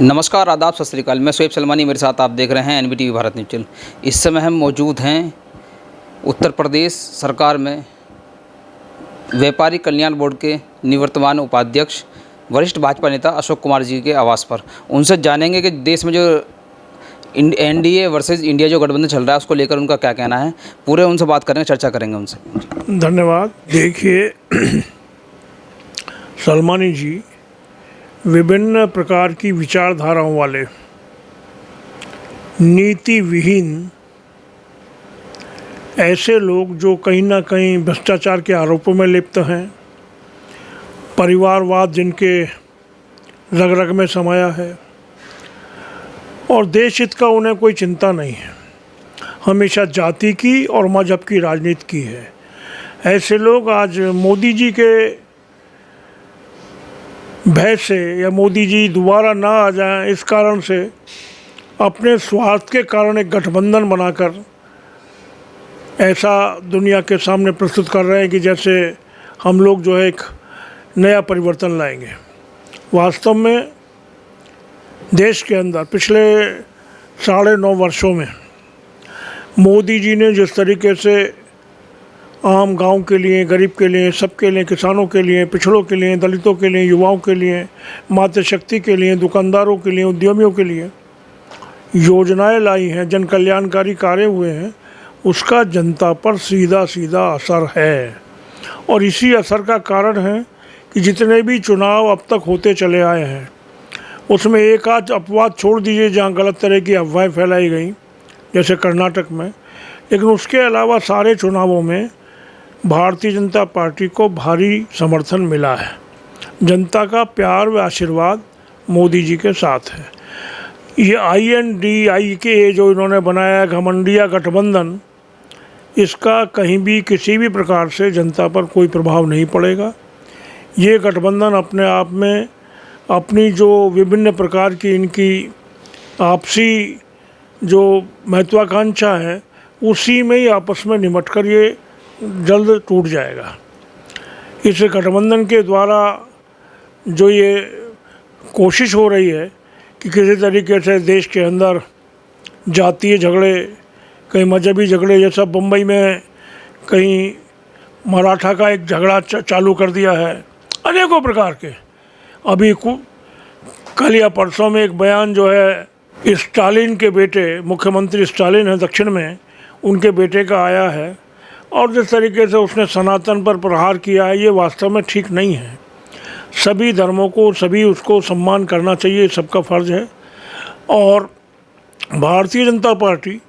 नमस्कार, आदाब, सत श्री अकाल। मैं शोएब सलमानी, मेरे साथ आप देख रहे हैं एनबीटीवी भारत न्यूज़ चैनल। इस समय हम मौजूद हैं उत्तर प्रदेश सरकार में व्यापारी कल्याण बोर्ड के निवर्तमान उपाध्यक्ष वरिष्ठ भाजपा नेता अशोक कुमार जी के आवास पर। उनसे जानेंगे कि देश में जो एनडीए वर्सेस इंडिया जो गठबंधन चल रहा है उसको लेकर उनका क्या कहना है। पूरे उनसे बात करेंगे, चर्चा करेंगे उनसे। धन्यवाद। देखिए सलमानी जी, विभिन्न प्रकार की विचारधाराओं वाले नीति विहीन ऐसे लोग जो कहीं ना कहीं भ्रष्टाचार के आरोपों में लिप्त हैं, परिवारवाद जिनके रग रग में समाया है और देश हित का उन्हें कोई चिंता नहीं है, हमेशा जाति की और मजहब की राजनीति की है। ऐसे लोग आज मोदी जी के भय से या मोदी जी दोबारा ना आ जाएं इस कारण से अपने स्वार्थ के कारण एक गठबंधन बनाकर ऐसा दुनिया के सामने प्रस्तुत कर रहे हैं कि जैसे हम लोग जो है एक नया परिवर्तन लाएंगे। वास्तव में देश के अंदर पिछले 9.5 वर्षों में मोदी जी ने जिस तरीके से आम गांव के लिए, गरीब के लिए, सबके लिए, किसानों के लिए, पिछड़ों के लिए, दलितों के लिए, युवाओं के लिए, मातृशक्ति के लिए, दुकानदारों के लिए, उद्यमियों के लिए योजनाएं लाई हैं, जन कल्याणकारी कार्य हुए हैं, उसका जनता पर सीधा सीधा असर है। और इसी असर का कारण है कि जितने भी चुनाव अब तक होते चले आए हैं उसमें एक आध अपवाद छोड़ दीजिए जहाँ गलत तरह की अफवाहें फैलाई गई, जैसे कर्नाटक में, लेकिन उसके अलावा सारे चुनावों में भारतीय जनता पार्टी को भारी समर्थन मिला है। जनता का प्यार व आशीर्वाद मोदी जी के साथ है। ये INDI के जो इन्होंने बनाया घमंडिया गठबंधन, इसका कहीं भी किसी भी प्रकार से जनता पर कोई प्रभाव नहीं पड़ेगा। ये गठबंधन अपने आप में अपनी जो विभिन्न प्रकार की इनकी आपसी जो महत्वाकांक्षा है उसी में ही आपस में निमट कर ये जल्द टूट जाएगा। इस गठबंधन के द्वारा जो ये कोशिश हो रही है कि किसी तरीके से देश के अंदर जातीय झगड़े, कहीं मजहबी झगड़े, जैसा बम्बई में कहीं मराठा का एक झगड़ा चालू कर दिया है, अनेकों प्रकार के। अभी कल या परसों में एक बयान जो है स्टालिन के बेटे, मुख्यमंत्री स्टालिन है दक्षिण में, उनके बेटे का आया है और जिस तरीके से उसने सनातन पर प्रहार किया है, ये वास्तव में ठीक नहीं है। सभी धर्मों को, सभी उसको सम्मान करना चाहिए, सबका फ़र्ज़ है। और भारतीय जनता पार्टी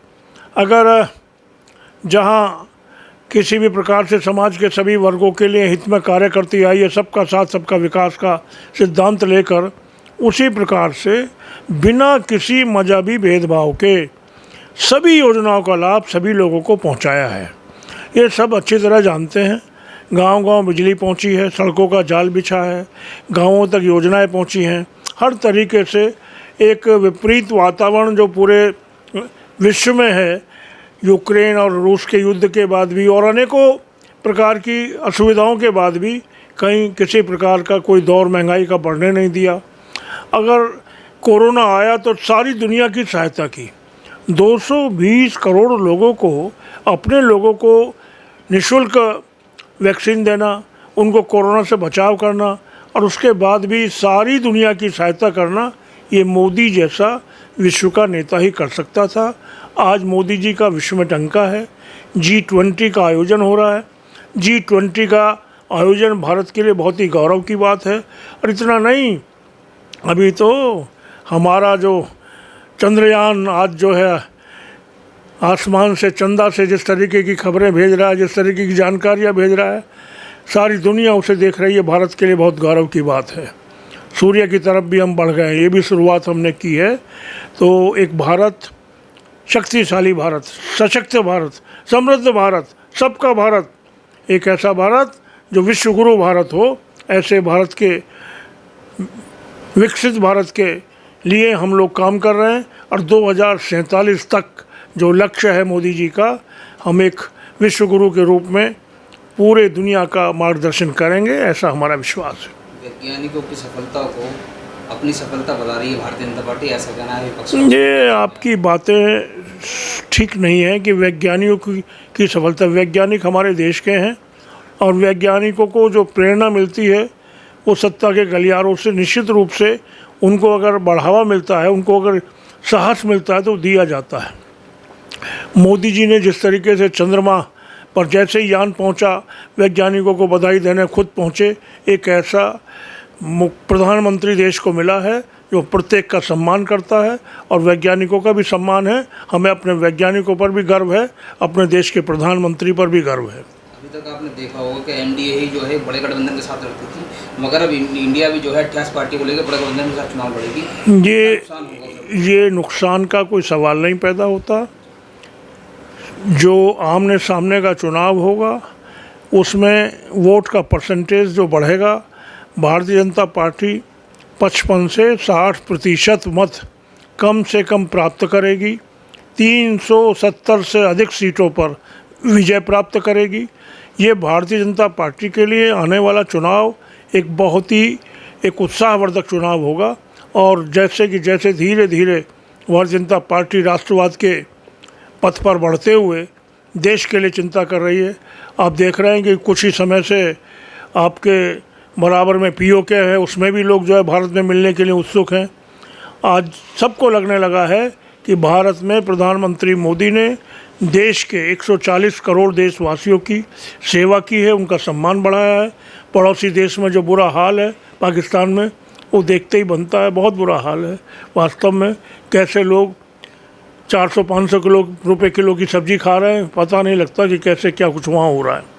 अगर जहाँ किसी भी प्रकार से समाज के सभी वर्गों के लिए हित में कार्य करती आई है, सबका साथ सबका विकास का सिद्धांत लेकर, उसी प्रकार से बिना किसी मजहबी भेदभाव के सभी योजनाओं का लाभ सभी लोगों को पहुंचाया है। ये सब अच्छी तरह जानते हैं। गांव-गांव बिजली पहुंची है, सड़कों का जाल बिछा है, गांवों तक योजनाएं पहुंची हैं। हर तरीके से एक विपरीत वातावरण जो पूरे विश्व में है, यूक्रेन और रूस के युद्ध के बाद भी और अनेकों प्रकार की असुविधाओं के बाद भी कहीं किसी प्रकार का कोई दौर महंगाई का बढ़ने नहीं दिया। अगर कोरोना आया तो सारी दुनिया की सहायता की। 220 करोड़ लोगों को, अपने लोगों को निःशुल्क वैक्सीन देना, उनको कोरोना से बचाव करना और उसके बाद भी सारी दुनिया की सहायता करना, ये मोदी जैसा विश्व का नेता ही कर सकता था। आज मोदी जी का विश्व में टंका है। G20 का आयोजन हो रहा है। G20 का आयोजन भारत के लिए बहुत ही गौरव की बात है। और इतना नहीं, अभी तो हमारा जो चंद्रयान आज जो है आसमान से, चंदा से जिस तरीके की खबरें भेज रहा है, जिस तरीके की जानकारियाँ भेज रहा है, सारी दुनिया उसे देख रही है। भारत के लिए बहुत गौरव की बात है। सूर्य की तरफ भी हम बढ़ गए हैं, ये भी शुरुआत हमने की है। तो एक भारत, शक्तिशाली भारत, सशक्त भारत, समृद्ध भारत, सबका भारत, एक ऐसा भारत जो विश्वगुरु भारत हो, ऐसे भारत के, विकसित भारत के लिए हम लोग काम कर रहे हैं। और 2047 तक जो लक्ष्य है मोदी जी का, हम एक विश्वगुरु के रूप में पूरे दुनिया का मार्गदर्शन करेंगे, ऐसा हमारा विश्वास है। वैज्ञानिकों की सफलता को अपनी सफलता बता रही है भारतीय जनता पार्टी, ऐसा कहना है विपक्ष। ये आपकी बातें ठीक नहीं है कि वैज्ञानिकों की सफलता, वैज्ञानिक हमारे देश के हैं और वैज्ञानिकों को जो प्रेरणा मिलती है वो सत्ता के गलियारों से निश्चित रूप से उनको अगर बढ़ावा मिलता है, उनको अगर साहस मिलता है तो दिया जाता है। मोदी जी ने जिस तरीके से चंद्रमा पर जैसे ही यान पहुंचा, वैज्ञानिकों को बधाई देने खुद पहुंचे। एक ऐसा प्रधानमंत्री देश को मिला है जो प्रत्येक का सम्मान करता है और वैज्ञानिकों का भी सम्मान है। हमें अपने वैज्ञानिकों पर भी गर्व है, अपने देश के प्रधानमंत्री पर भी गर्व है। अभी तक आपने देखा होगा कि एनडीए ही जो है बड़े गठबंधन के साथ लड़ती थी, मगर अब इंडिया भी जो है 28 पार्टी को लेकर बड़े गठबंधन के साथ चुनाव लड़ेगी। ये नुकसान का कोई सवाल नहीं पैदा होता। जो आमने सामने का चुनाव होगा उसमें वोट का परसेंटेज जो बढ़ेगा, भारतीय जनता पार्टी 55 से 60% मत कम से कम प्राप्त करेगी, 370 से अधिक सीटों पर विजय प्राप्त करेगी। ये भारतीय जनता पार्टी के लिए आने वाला चुनाव एक बहुत ही उत्साहवर्धक चुनाव होगा। और जैसे धीरे धीरे भारतीय जनता पार्टी राष्ट्रवाद के पथ पर बढ़ते हुए देश के लिए चिंता कर रही है। आप देख रहे हैं कि कुछ ही समय से आपके बराबर में पीओके है, उसमें भी लोग जो है भारत में मिलने के लिए उत्सुक हैं। आज सबको लगने लगा है कि भारत में प्रधानमंत्री मोदी ने देश के 140 करोड़ देशवासियों की सेवा की है, उनका सम्मान बढ़ाया है। पड़ोसी देश में जो बुरा हाल है पाकिस्तान में, वो देखते ही बनता है, बहुत बुरा हाल है वास्तव में। कैसे लोग 400-500 रुपए किलो की सब्ज़ी खा रहे हैं, पता नहीं लगता कि कैसे क्या कुछ वहाँ हो रहा है।